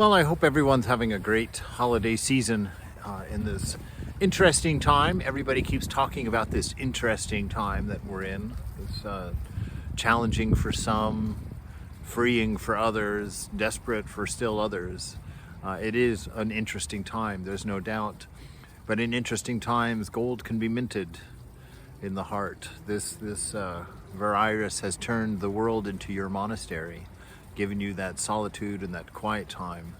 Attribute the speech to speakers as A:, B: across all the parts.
A: Well, I hope everyone's having a great holiday season in this interesting time. Everybody keeps talking about this interesting time that we're in. It's challenging for some, freeing for others, desperate for still others. It is an interesting time, there's no doubt. But in interesting times, gold can be minted in the heart. This virus has turned the world into your monastery, giving you that solitude and that quiet time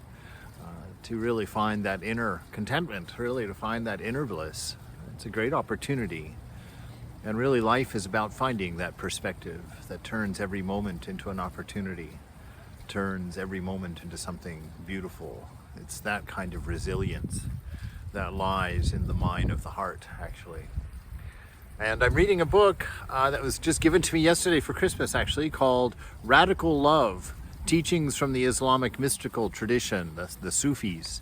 A: to really find that inner contentment, really to find that inner bliss. It's a great opportunity. And really life is about finding that perspective that turns every moment into an opportunity, turns every moment into something beautiful. It's that kind of resilience that lies in the mind of the heart, actually. And I'm reading a book that was just given to me yesterday for Christmas, actually, called Radical Love, Teachings from the Islamic Mystical Tradition, the Sufis,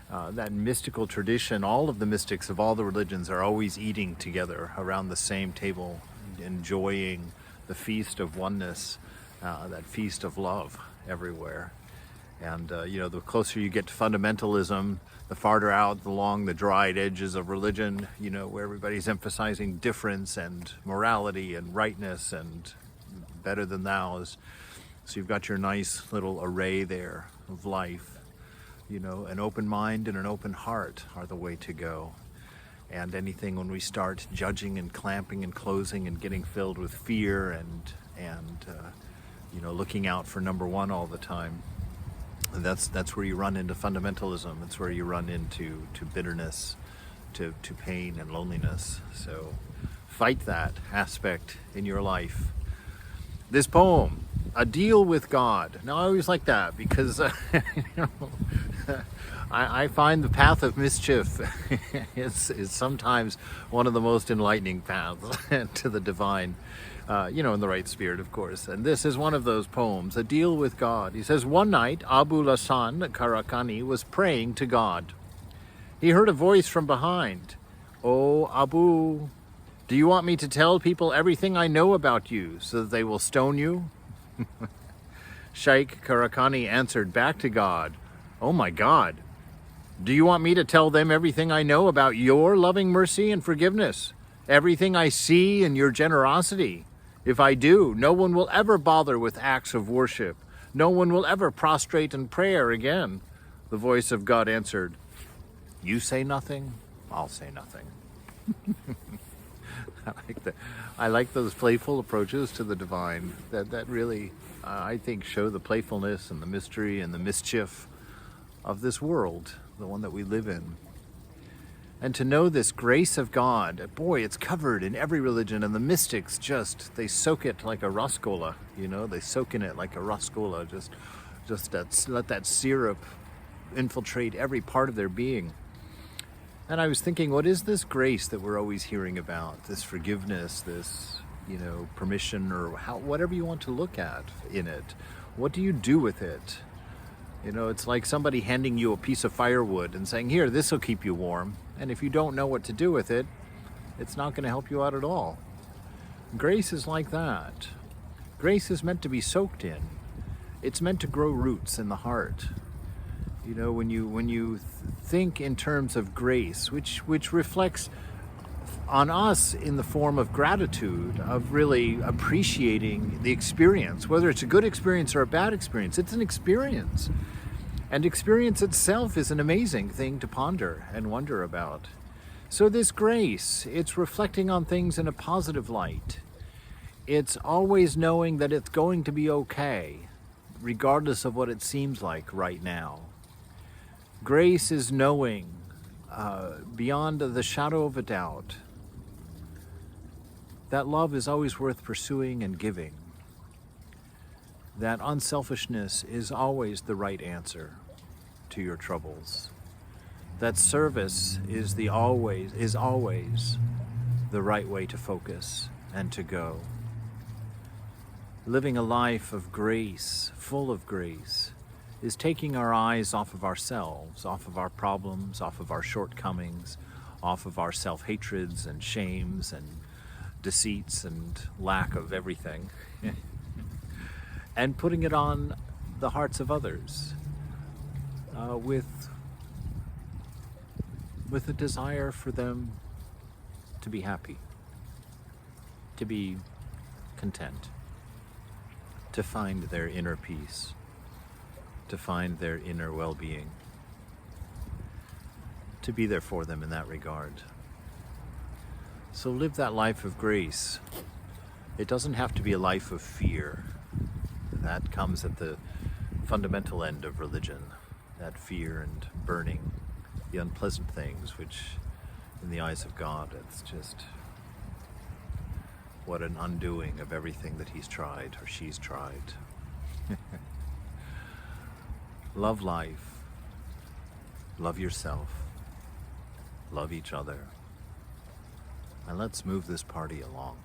A: that mystical tradition. All of the mystics of all the religions are always eating together around the same table, enjoying the feast of oneness, that feast of love everywhere. And, the closer you get to fundamentalism, the farther out along the dried edges of religion, where everybody's emphasizing difference and morality and rightness and better than thous. So you've got your nice little array there of life. An open mind and an open heart are the way to go. And anything when we start judging and clamping and closing and getting filled with fear and looking out for number one all the time, that's where you run into fundamentalism. It's where you run into bitterness, to pain and loneliness. So fight that aspect in your life. This poem, A Deal with God. Now I always like that because I find the path of mischief is sometimes one of the most enlightening paths to the divine, in the right spirit, of course. And this is one of those poems, A Deal with God. He says, one night, Abul Hasan Karakani was praying to God. He heard a voice from behind. "Oh, Abu, do you want me to tell people everything I know about you so that they will stone you?" Sheikh Karakani answered back to God, "Oh my God, do you want me to tell them everything I know about your loving mercy and forgiveness? Everything I see in your generosity? If I do, no one will ever bother with acts of worship. No one will ever prostrate in prayer again." The voice of God answered, "You say nothing, I'll say nothing." I like those playful approaches to the divine that really, I think, show the playfulness and the mystery and the mischief of this world, the one that we live in. And to know this grace of God, boy, it's covered in every religion, and the mystics they soak it like a rascola, they soak in it like a rascola, let that syrup infiltrate every part of their being. And I was thinking, what is this grace that we're always hearing about? This forgiveness, this, permission, or whatever you want to look at in it. What do you do with it? It's like somebody handing you a piece of firewood and saying, here, this will keep you warm. And if you don't know what to do with it, it's not going to help you out at all. Grace is like that. Grace is meant to be soaked in. It's meant to grow roots in the heart. When you think in terms of grace, which reflects on us in the form of gratitude, of really appreciating the experience, whether it's a good experience or a bad experience, it's an experience. And experience itself is an amazing thing to ponder and wonder about. So this grace, it's reflecting on things in a positive light. It's always knowing that it's going to be okay, regardless of what it seems like right now. Grace is knowing, beyond the shadow of a doubt, that love is always worth pursuing and giving. That unselfishness is always the right answer to your troubles. That service is always the right way to focus and to go. Living a life of grace, full of grace, is taking our eyes off of ourselves, off of our problems, off of our shortcomings, off of our self-hatreds and shames and deceits and lack of everything, and putting it on the hearts of others. with a desire for them to be happy, to be content, to find their inner peace, to find their inner well-being, to be there for them in that regard. So live that life of grace. It doesn't have to be a life of fear. That comes at the fundamental end of religion, that fear and burning, the unpleasant things, which in the eyes of God, it's just what an undoing of everything that he's tried or she's tried. Love life, love yourself, love each other, and let's move this party along.